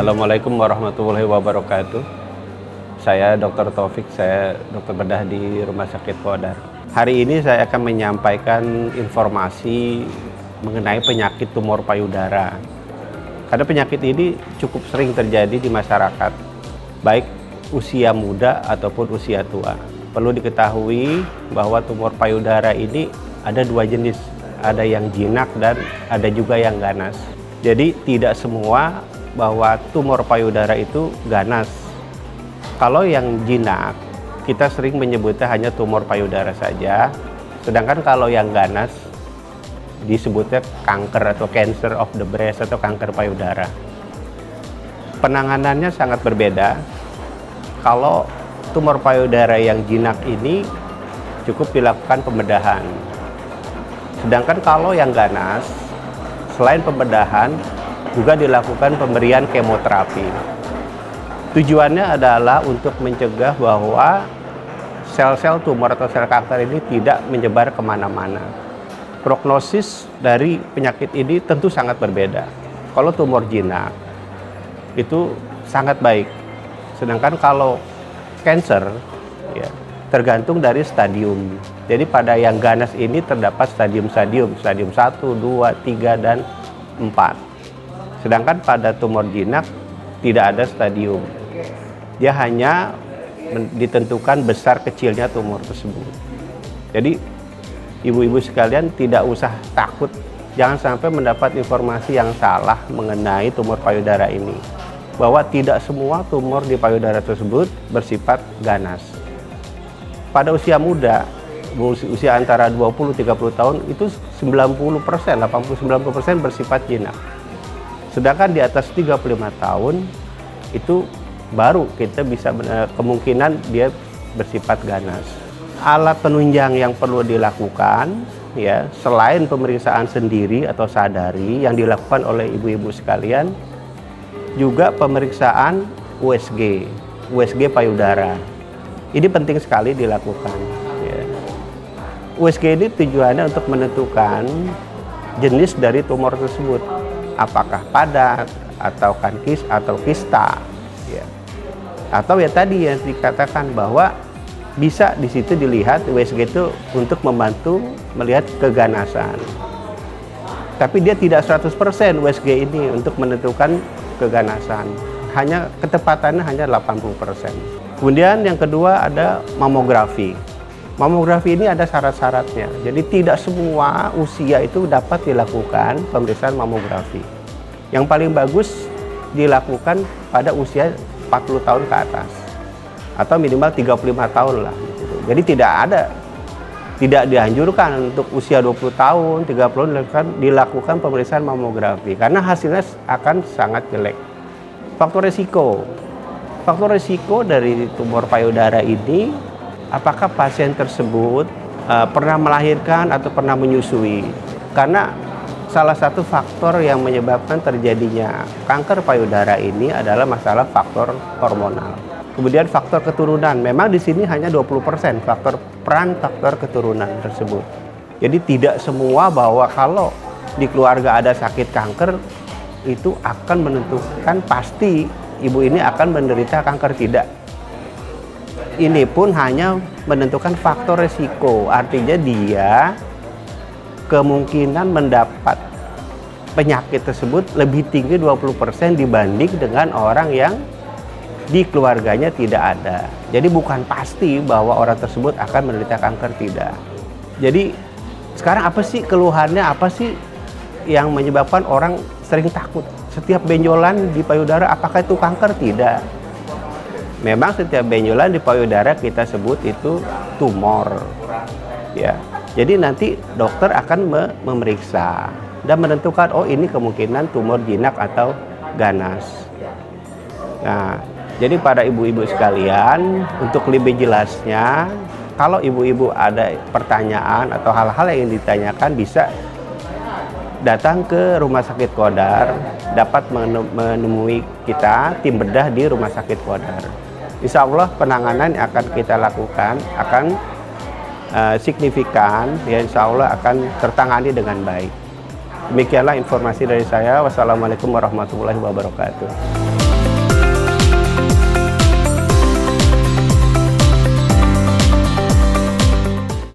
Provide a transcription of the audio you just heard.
Assalamualaikum warahmatullahi wabarakatuh. Saya Dr. Taufik, saya dokter bedah di Rumah Sakit Kodar. Hari ini saya akan menyampaikan informasi mengenai penyakit tumor payudara. Karena penyakit ini cukup sering terjadi di masyarakat, baik usia muda ataupun usia tua. Perlu diketahui bahwa tumor payudara ini ada dua jenis, ada yang jinak dan ada juga yang ganas. Jadi tidak semua bahwa tumor payudara itu ganas. Kalau yang jinak, kita sering menyebutnya hanya tumor payudara saja. Sedangkan kalau yang ganas, disebutnya kanker atau cancer of the breast atau kanker payudara. Penanganannya sangat berbeda. Kalau tumor payudara yang jinak ini cukup dilakukan pembedahan. Sedangkan kalau yang ganas, selain pembedahan, juga dilakukan pemberian kemoterapi. Tujuannya adalah untuk mencegah bahwa sel-sel tumor atau sel kanker ini tidak menyebar kemana-mana. Prognosis dari penyakit ini tentu sangat berbeda. Kalau tumor jinak itu sangat baik. Sedangkan kalau cancer ya, tergantung dari stadium. Jadi pada yang ganas ini terdapat stadium-stadium, stadium 1, 2, 3, dan 4. Sedangkan pada tumor jinak tidak ada stadium. Dia hanya ditentukan besar kecilnya tumor tersebut. Jadi ibu-ibu sekalian tidak usah takut, jangan sampai mendapat informasi yang salah mengenai tumor payudara ini. Bahwa tidak semua tumor di payudara tersebut bersifat ganas. Pada usia muda, usia antara 20-30 tahun itu 90%, 80-90% bersifat jinak. Sedangkan di atas 35 tahun itu baru kita bisa kemungkinan dia bersifat ganas. Alat penunjang yang perlu dilakukan ya, selain pemeriksaan sendiri atau sadari yang dilakukan oleh ibu-ibu sekalian, juga pemeriksaan USG payudara. Ini penting sekali dilakukan ya. USG ini tujuannya untuk menentukan jenis dari tumor tersebut, apakah padat atau atau kista ya. Atau ya tadi yang dikatakan bahwa bisa di situ dilihat USG itu untuk membantu melihat keganasan. Tapi dia tidak 100% USG ini untuk menentukan keganasan. Hanya ketepatannya hanya 80%. Kemudian yang kedua ada mamografi. Mamografi ini ada syarat-syaratnya. Jadi tidak semua usia itu dapat dilakukan pemeriksaan mamografi. Yang paling bagus dilakukan pada usia 40 tahun ke atas atau minimal 35 tahun lah gitu. Jadi tidak dianjurkan untuk usia 20 tahun, 30 tahun dilakukan pemeriksaan mamografi karena hasilnya akan sangat jelek. Faktor resiko dari tumor payudara ini, apakah pasien tersebut pernah melahirkan atau pernah menyusui. Karena salah satu faktor yang menyebabkan terjadinya kanker payudara ini adalah masalah faktor hormonal. Kemudian faktor keturunan, memang di sini hanya 20% peran faktor keturunan tersebut. Jadi tidak semua bahwa kalau di keluarga ada sakit kanker itu akan menentukan pasti ibu ini akan menderita kanker, tidak. Ini pun hanya menentukan faktor resiko, artinya dia kemungkinan mendapat penyakit tersebut lebih tinggi 20% dibanding dengan orang yang di keluarganya tidak ada. Jadi bukan pasti bahwa orang tersebut akan menderita kanker, tidak. Jadi sekarang apa sih keluhannya, apa sih yang menyebabkan orang sering takut? Setiap benjolan di payudara apakah itu kanker? Tidak. Memang setiap benjolan di payudara kita sebut itu tumor. Ya. Jadi nanti dokter akan memeriksa dan menentukan oh ini kemungkinan tumor jinak atau ganas. Nah, jadi pada ibu-ibu sekalian, untuk lebih jelasnya, kalau ibu-ibu ada pertanyaan atau hal-hal yang ditanyakan bisa datang ke Rumah Sakit Kodar, dapat menemui kita tim bedah di Rumah Sakit Kodar. Insya Allah penanganan yang akan kita lakukan akan signifikan, ya insya Allah akan tertangani dengan baik. Demikianlah informasi dari saya. Wassalamualaikum warahmatullahi wabarakatuh.